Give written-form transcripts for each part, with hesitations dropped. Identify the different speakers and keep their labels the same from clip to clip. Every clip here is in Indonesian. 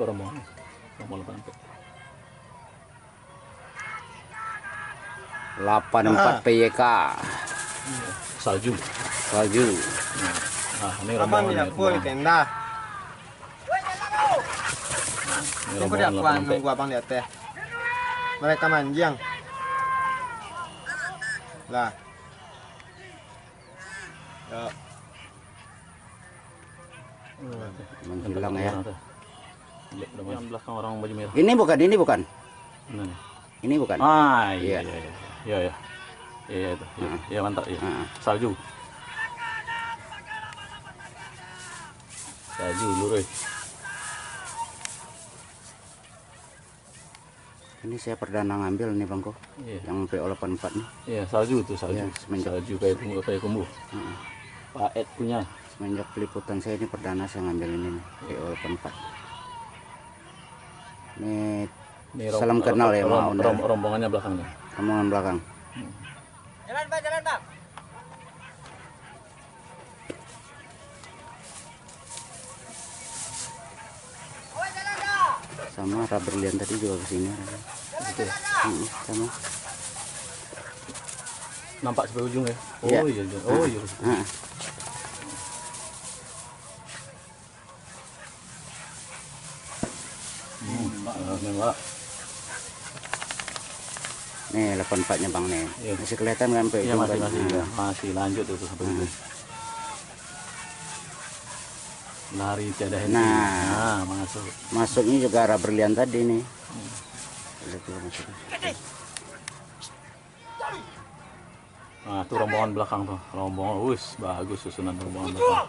Speaker 1: rombongan. Rombongan
Speaker 2: 84 PYK.
Speaker 1: Salju.
Speaker 2: Salju.
Speaker 1: Nah, ini
Speaker 3: Aman
Speaker 1: rombongan.
Speaker 3: ya, full tenda.
Speaker 1: Ini
Speaker 3: Ini
Speaker 1: rombongan
Speaker 3: kuan
Speaker 1: 8
Speaker 3: nunggu abang lihat teh. Mereka manjang. Lah. Ya.
Speaker 2: Menghilang ya.
Speaker 1: Yang belakang orang baju merah.
Speaker 2: Ini bukan.
Speaker 1: Mana nih?
Speaker 2: Ini bukan.
Speaker 1: Ah,
Speaker 2: Iya.
Speaker 1: Iya. Iya itu. Iya, mantap ya.
Speaker 2: Heeh.
Speaker 1: Salju. Salju lurus.
Speaker 2: Ini saya perdana ngambil nih Bangko.
Speaker 1: Iya.
Speaker 2: Yang PO84 nih.
Speaker 1: Iya, salju tuh, salju.
Speaker 2: Iya, semenjak.
Speaker 1: Salju kayak kumbu.
Speaker 2: Heeh.
Speaker 1: Pak Ed punya.
Speaker 2: Semenjak peliputan saya ini perdana saya ngambil ini nih, PO84. Ini salam kenal ya sama owner.
Speaker 1: Rombongannya belakangnya.
Speaker 2: Rombongan belakang.
Speaker 3: Jalan, Bang.
Speaker 2: Sama Raberlian tadi juga kesini.
Speaker 1: Betul.
Speaker 2: Sama.
Speaker 1: Nampak sampai ujung ya?
Speaker 2: Iya.
Speaker 1: Oh iya. Oh iya.
Speaker 2: Heeh.
Speaker 1: Nembak.
Speaker 2: Nih 84-nya Bang nih.
Speaker 1: Iya.
Speaker 2: Masih kelihatan kan Pak?
Speaker 1: Iya, masih
Speaker 2: Nah,
Speaker 1: masih lanjut itu sampai ujung. Lari tiada henti.
Speaker 2: Nah.
Speaker 1: Masuk.
Speaker 2: Masuknya juga Raberlian tadi nih. Lihat tuh masuknya.
Speaker 1: Nah, itu rombongan belakang tuh. Rombongan, bagus susunan rombongan belakang.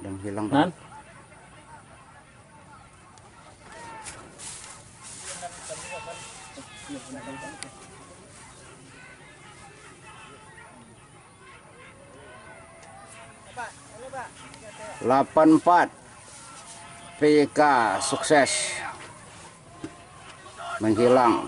Speaker 2: Yang hilang
Speaker 1: Nan?
Speaker 2: Delapan 84 PYK sukses menghilang.